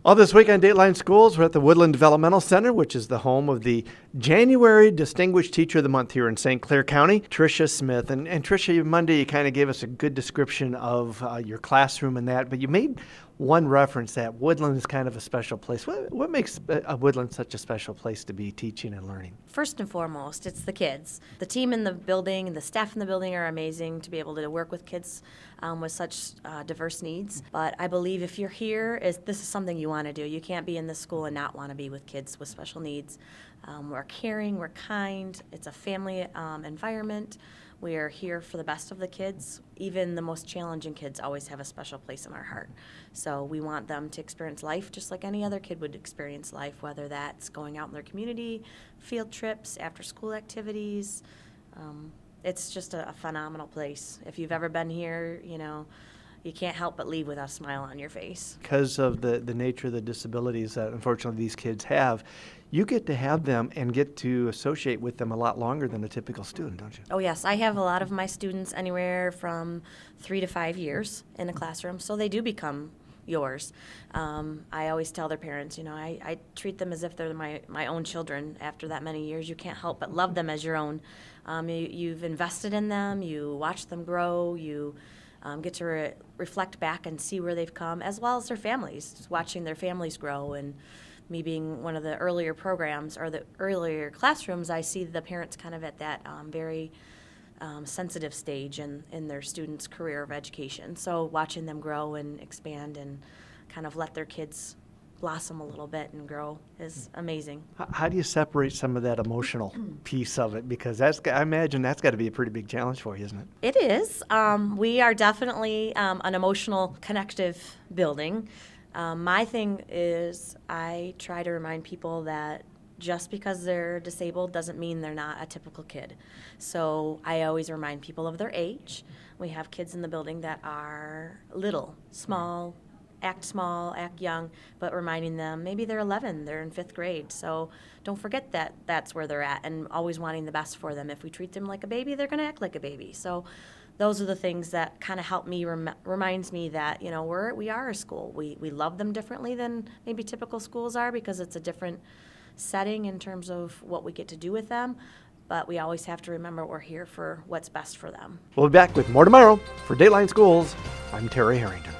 Well, this week on Dateline Schools, we're at the Woodland Developmental Center, which is the home of the January Distinguished Teacher of the Month here in St. Clair County, Tricia Smith. And Tricia, Monday you kind of gave us a good description of your classroom and that, but you made one reference that Woodland is kind of a special place. What makes a Woodland such a special place to be teaching and learning? First and foremost, it's the kids. The team in the building and the staff in the building are amazing to be able to work with kids with such diverse needs. But I believe if you're here, this is something you want to do. You can't be in this school and not want to be with kids with special needs. We're caring, we're kind, it's a family environment. We are here for the best of the kids. Even the most challenging kids always have a special place in our heart. So we want them to experience life just like any other kid would experience life, whether that's going out in their community, field trips, after-school activities. It's just a phenomenal place. If you've ever been here, you can't help but leave with a smile on your face. Because of the nature of the disabilities that unfortunately these kids have, you get to have them and get to associate with them a lot longer than a typical student, don't you? Oh yes, I have a lot of my students anywhere from 3 to 5 years in a classroom, so they do become yours. I always tell their parents, I treat them as if they're my own children. After that many years, you can't help but love them as your own. You've invested in them, you watch them grow, you get to reflect back and see where they've come, as well as their families, watching their families grow. And me being one of the earlier programs or the earlier classrooms, I see the parents kind of at that very sensitive stage in their students' career of education. So watching them grow and expand and kind of let their kids blossom a little bit and grow is amazing. How do you separate some of that emotional piece of it? Because I imagine that's got to be a pretty big challenge for you, isn't it? It is. We are definitely an emotional, connective building. My thing is I try to remind people that just because they're disabled doesn't mean they're not a typical kid. So I always remind people of their age. We have kids in the building that are little, small, act young, but reminding them maybe they're 11, they're in 5th grade. So don't forget that that's where they're at, and always wanting the best for them. If we treat them like a baby, they're going to act like a baby. So those are the things that kind of help me, reminds me that, we are a school. We love them differently than maybe typical schools are because it's a different setting in terms of what we get to do with them. But we always have to remember we're here for what's best for them. We'll be back with more tomorrow. For Dateline Schools, I'm Terry Harrington.